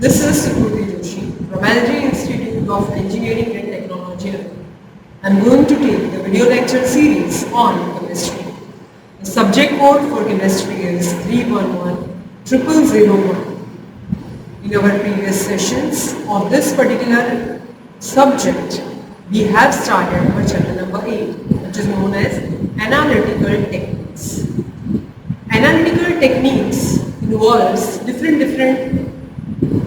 This is Sukriti Joshi from LG Institute of Engineering and Technology. I am going to take the video lecture series on chemistry. The subject code for chemistry is 311001. In our previous sessions of this particular subject, we have started our chapter number 8, which is known as analytical techniques. Analytical techniques involves different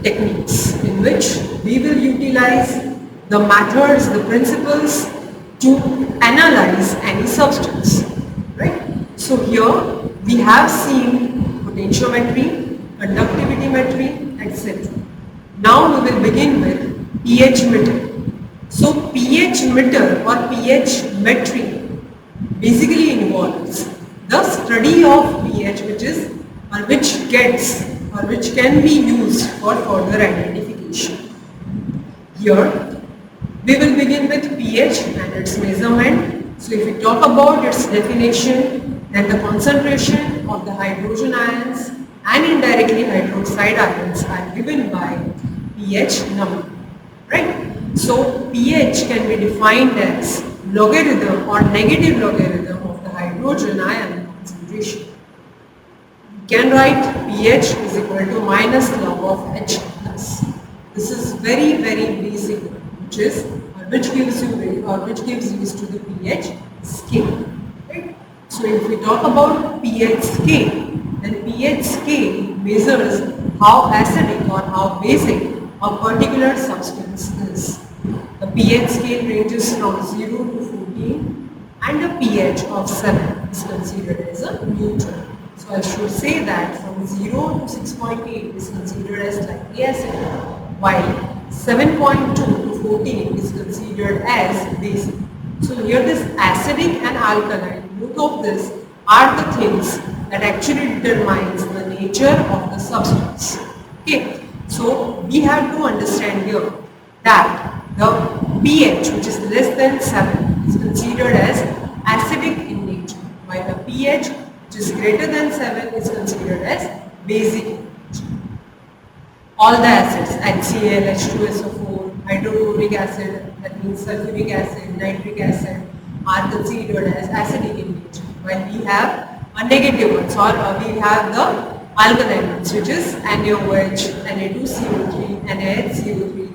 techniques in which we will utilize the methods, the principles to analyze any substance, right? So here we have seen potentiometry, conductivitymetry, etc. Now we will begin with pH meter. So pH meter or pH metry basically involves the study of pH which can be used for further identification. Here we will begin with pH and its measurement. So if we talk about its definition, then the concentration of the hydrogen ions and indirectly hydroxide ions are given by pH number, right? So pH can be defined as logarithm or negative logarithm of the hydrogen ion concentration. We can write pH is equal to minus log of H plus. This is very basic, which gives use to the pH scale. Right? So if we talk about pH scale, then pH scale measures how acidic or how basic a particular substance is. The pH scale ranges from 0 to 14 and a pH of 7 is considered as a neutral. So I should say that from 0 to 6.8 is considered as slightly acidic, while 7.2 to 14 is considered as basic. So here this acidic and alkaline, both of these are the things that actually determines the nature of the substance. Okay, so we have to understand here that the pH, which is less than 7, is considered as acidic in nature, while the pH which is greater than 7 is considered as basic in nature. All the acids, HCl, H2SO4, hydrochloric acid, that means sulfuric acid, nitric acid, are considered as acidic in nature, while we have a negative ones, or we have the alkaline ones, which is NaOH, Na2CO3, NaHCO3,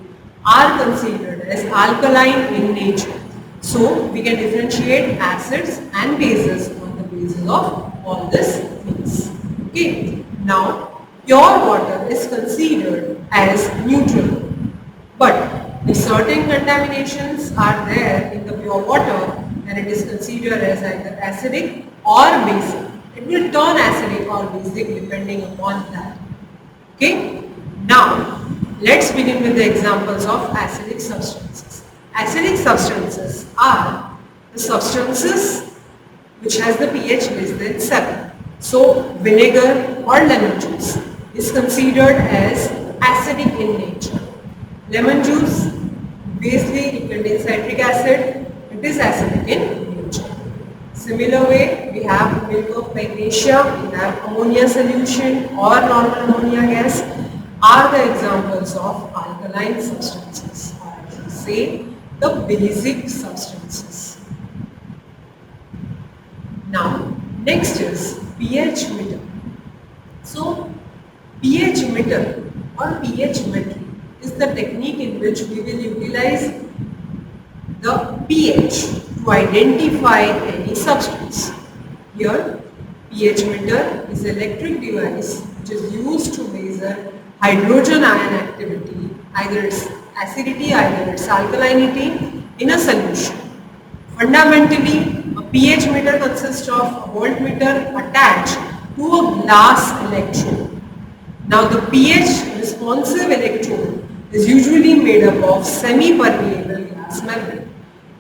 are considered as alkaline in nature. So we can differentiate acids and bases on the basis of all these things. Okay. Now pure water is considered as neutral, but if certain contaminations are there in the pure water, then it is considered as either acidic or basic. It will turn acidic or basic depending upon that. Okay. Now let's begin with the examples of acidic substances. Acidic substances are the substances which has the pH less than 7. So vinegar or lemon juice is considered as acidic in nature. Lemon juice, basically it contains citric acid, it is acidic in nature. Similar way, we have milk of magnesia, we have ammonia solution or normal ammonia gas are the examples of alkaline substances, or I should say the basic substances. Now next is pH meter. So pH meter or pH metry is the technique in which we will utilize the pH to identify any substance. Here pH meter is an electric device which is used to measure hydrogen ion activity, either its acidity, either its alkalinity in a solution. Fundamentally, a pH meter consists of a voltmeter attached to a glass electrode. Now the pH responsive electrode is usually made up of semi-permeable glass membrane.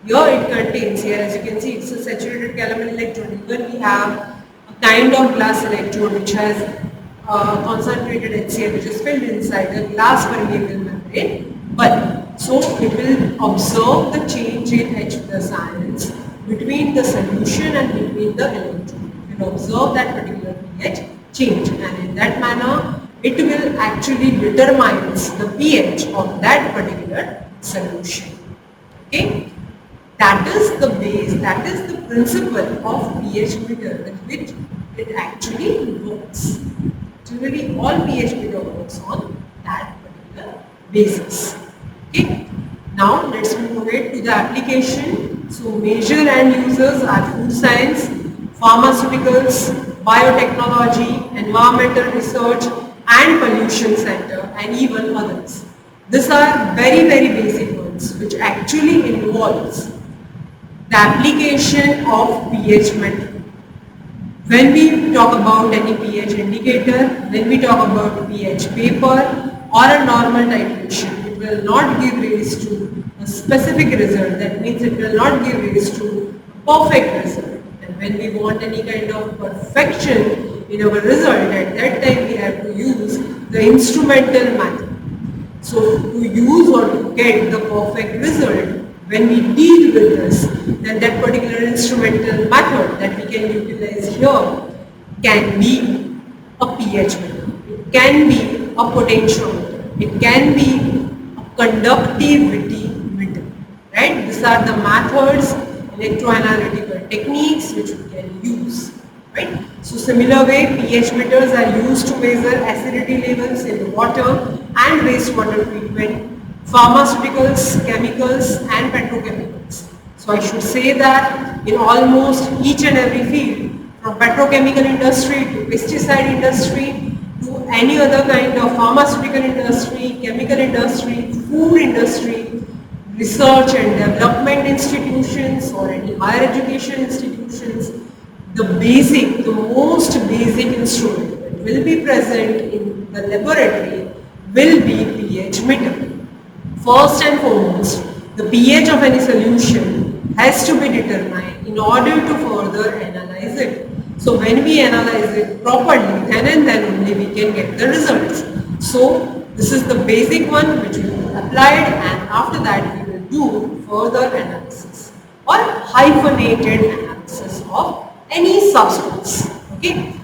Here it contains, here as you can see, it's a saturated calamine electrode. Even we have a kind of glass electrode which has concentrated HCl which is filled inside the glass permeable membrane, but so it will observe the change in H plus ions between the solution and between the electrode. It will observe that particular pH change, and in that manner it will actually determines the pH of that particular solution. Okay, that is the base, that is the principle of pH meter with which it actually works. Generally, all pH meter works on that particular basis. Okay. Now let's move ahead to the application. So major end users are food science, pharmaceuticals, biotechnology, environmental research and pollution center, and even others. These are very basic ones which actually involves the application of pH method. When we talk about any pH indicator, when we talk about pH paper or a normal titration, it will not give rise to a specific result. That means it will not give rise to a perfect result. And when we want any kind of perfection in our result, at that time we have to use the instrumental method. So to use or to get the perfect result, when we deal with this, then that particular instrumental method that we can utilize here can be a pH meter, it can be a potentiometer, it can be a conductivity meter, right? These are the methods, electroanalytical techniques which we can use, right? So similar way, pH meters are used to measure acidity levels in the water and wastewater treatment, pharmaceuticals, chemicals and petrochemicals. So I should say that in almost each and every field, from petrochemical industry to pesticide industry to any other kind of pharmaceutical industry, chemical industry, food industry, research and development institutions or any higher education institutions, the most basic instrument that will be present in the laboratory will be pH meter. First and foremost, the pH of any solution has to be determined in order to further analyze it. So when we analyze it properly, then and then only we can get the results. So this is the basic one which will be applied, and after that we will do further analysis or hyphenated analysis of any substance. Okay.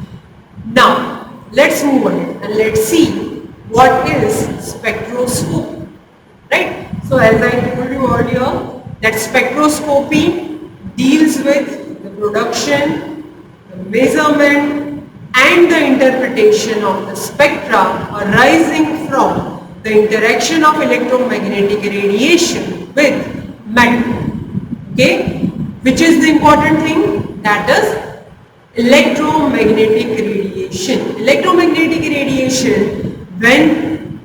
Now let's move on and let's see what is spectroscopy. Right? So as I told you earlier, that spectroscopy deals with the production, the measurement and the interpretation of the spectra arising from the interaction of electromagnetic radiation with matter. Okay? Which is the important thing? That is electromagnetic radiation. Electromagnetic radiation, when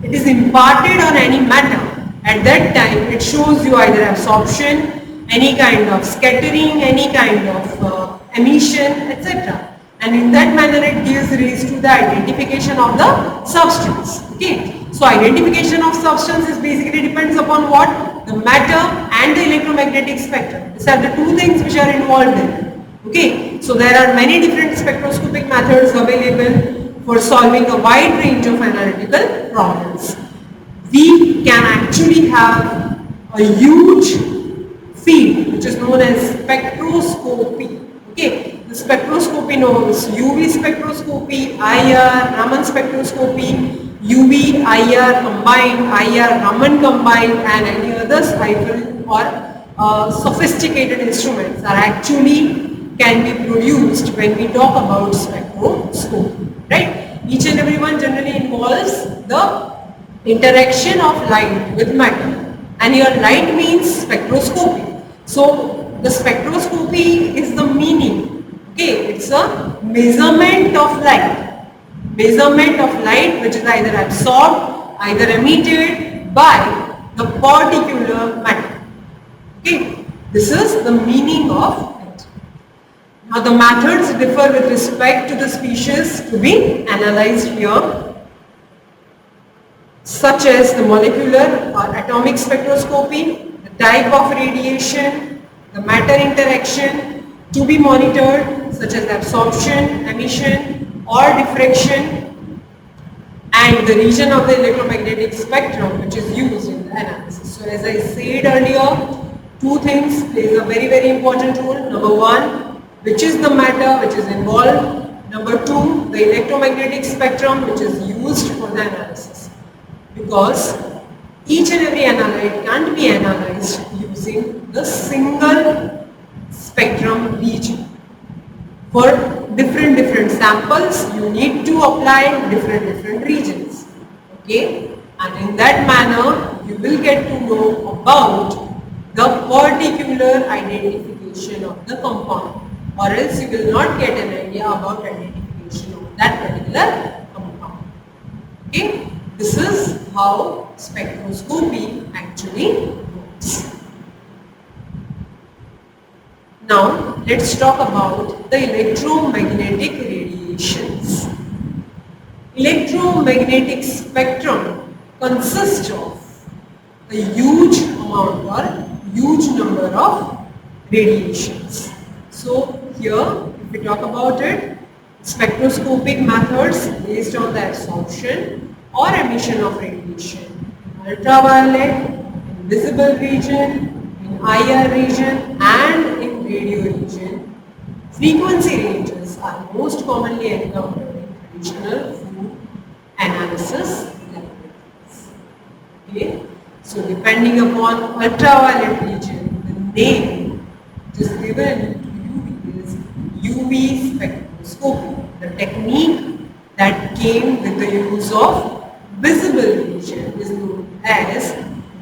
it is imparted on any matter, at that time it shows you either absorption, any kind of scattering, any kind of emission, etc. And in that manner it gives rise to the identification of the substance. Okay. So identification of substance is basically depends upon what? The matter and the electromagnetic spectrum. These are the two things which are involved in. Okay. So there are many different spectroscopic methods available for solving a wide range of analytical problems. We can actually have a huge field which is known as spectroscopy. Okay, the spectroscopy knows UV spectroscopy, IR, Raman spectroscopy, UV, IR combined, IR, Raman combined, and any others or sophisticated instruments are actually can be produced when we talk about spectroscopy. Right? Each and every one generally involves the interaction of light with matter, and here light means spectroscopy. So the spectroscopy is the meaning. Okay, it's a measurement of light. Measurement of light which is either absorbed, either emitted by the particular matter. Okay, this is the meaning of. Now the methods differ with respect to the species to be analyzed here, such as the molecular or atomic spectroscopy, the type of radiation, the matter interaction to be monitored, such as absorption, emission or diffraction, and the region of the electromagnetic spectrum which is used in the analysis. So as I said earlier, two things plays a very important role. Number one, which is the matter which is involved. Number 2, the electromagnetic spectrum, which is used for the analysis. Because each and every analyte can't be analyzed using the single spectrum region. For different samples, you need to apply different regions. Okay? And in that manner, you will get to know about the particular identification of the compound, or else you will not get an idea about identification of that particular compound. Okay? This is how spectroscopy actually works. Now, let's talk about the electromagnetic radiations. Electromagnetic spectrum consists of a huge amount or huge number of radiations. So here, if we talk about it, spectroscopic methods based on the absorption or emission of radiation in ultraviolet, in visible region, in IR region and in radio region. Frequency ranges are most commonly encountered in traditional food analysis laboratories. Okay? So depending upon ultraviolet region, the name which is given to you is UV spectroscopy. The technique that came with the use of visible region is known as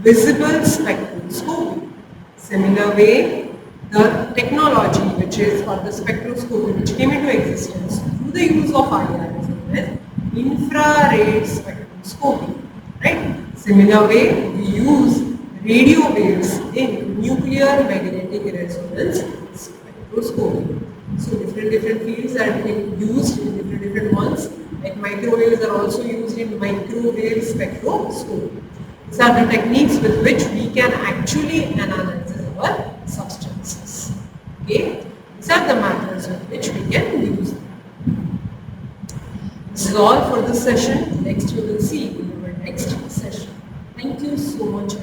visible spectroscopy. Similar way, the technology which is, or the spectroscopy which came into existence through the use of IR is known as infrared spectroscopy. Right? Similar way, we use radio waves in nuclear magnetic resonance spectroscopy. So different fields are being used in different ones. Like microwaves are also used in microwave spectroscopy. These are the techniques with which we can actually analyze our substances. Okay? These are the methods with which we can use them. This is all for this session. Next we will see in our next session. Thank you so much.